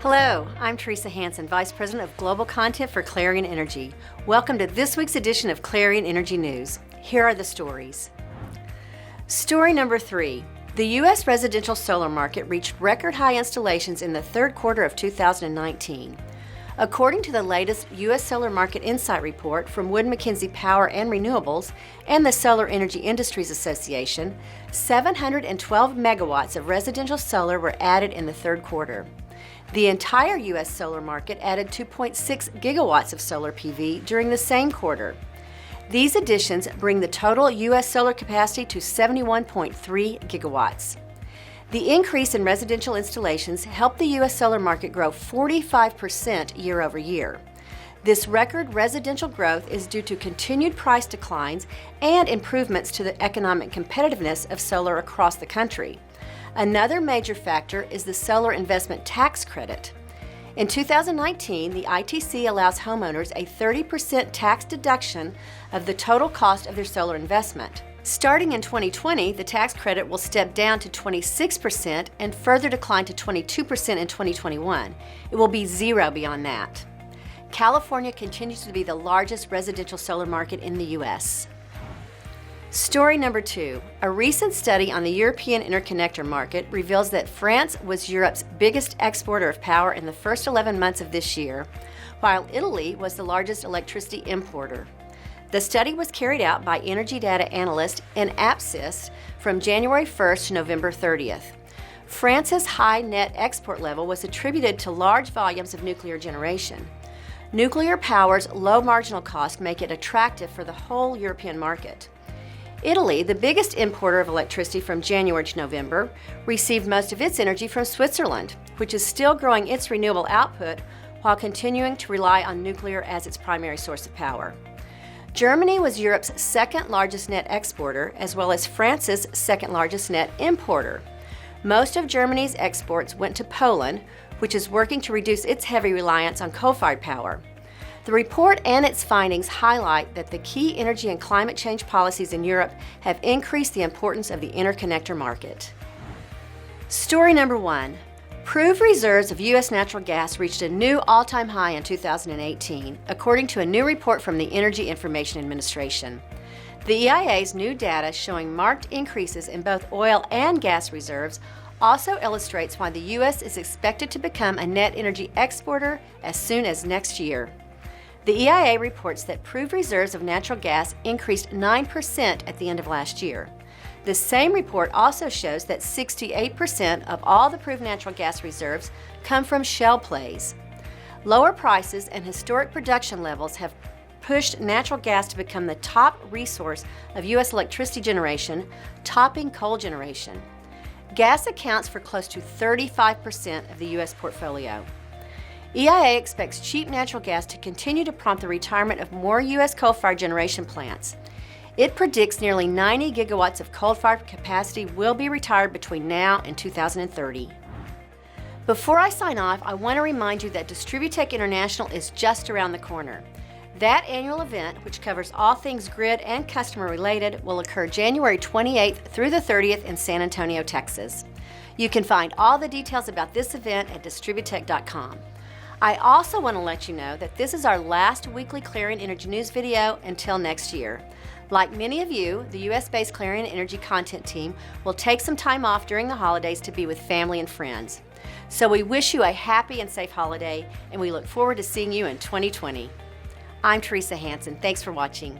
Hello, I'm Teresa Hansen, Vice President of Global Content for Clarion Energy. Welcome to this week's edition of Clarion Energy News. Here are the stories. Story number 3. The U.S. residential solar market reached record high installations in the third quarter of 2019. According to the latest U.S. Solar Market Insight Report from Wood Mackenzie Power and Renewables and the Solar Energy Industries Association, 712 megawatts of residential solar were added in the third quarter. The entire U.S. solar market added 2.6 gigawatts of solar PV during the same quarter. These additions bring the total U.S. solar capacity to 71.3 gigawatts. The increase in residential installations helped the U.S. solar market grow 45% year over year. This record residential growth is due to continued price declines and improvements to the economic competitiveness of solar across the country. Another major factor is the Solar Investment Tax Credit. In 2019, the ITC allows homeowners a 30% tax deduction of the total cost of their solar investment. Starting in 2020, the tax credit will step down to 26% and further decline to 22% in 2021. It will be zero beyond that. California continues to be the largest residential solar market in the U.S. Story number 2. A recent study on the European Interconnector market reveals that France was Europe's biggest exporter of power in the first 11 months of this year, while Italy was the largest electricity importer. The study was carried out by energy data analyst Apsys from January 1st to November 30th. France's high net export level was attributed to large volumes of nuclear generation. Nuclear power's low marginal cost make it attractive for the whole European market. Italy, the biggest importer of electricity from January to November, received most of its energy from Switzerland, which is still growing its renewable output while continuing to rely on nuclear as its primary source of power. Germany was Europe's second largest net exporter, as well as France's second largest net importer. Most of Germany's exports went to Poland, which is working to reduce its heavy reliance on coal-fired power. The report and its findings highlight that the key energy and climate change policies in Europe have increased the importance of the interconnector market. Story number 1. Proved reserves of U.S. natural gas reached a new all-time high in 2018, according to a new report from the Energy Information Administration. The EIA's new data showing marked increases in both oil and gas reserves also illustrates why the U.S. is expected to become a net energy exporter as soon as next year. The EIA reports that proved reserves of natural gas increased 9% at the end of last year. The same report also shows that 68% of all the proved natural gas reserves come from shale plays. Lower prices and historic production levels have pushed natural gas to become the top resource of U.S. electricity generation, topping coal generation. Gas accounts for close to 35% of the U.S. portfolio. EIA expects cheap natural gas to continue to prompt the retirement of more U.S. coal-fired generation plants. It predicts nearly 90 gigawatts of coal-fired capacity will be retired between now and 2030. Before I sign off, I want to remind you that Distributech International is just around the corner. That annual event, which covers all things grid and customer related, will occur January 28th through the 30th in San Antonio, Texas. You can find all the details about this event at distributech.com. I also want to let you know that this is our last weekly Clarion Energy News video until next year. Like many of you, the US-based Clarion Energy content team will take some time off during the holidays to be with family and friends. So we wish you a happy and safe holiday, and we look forward to seeing you in 2020. I'm Teresa Hansen. Thanks for watching.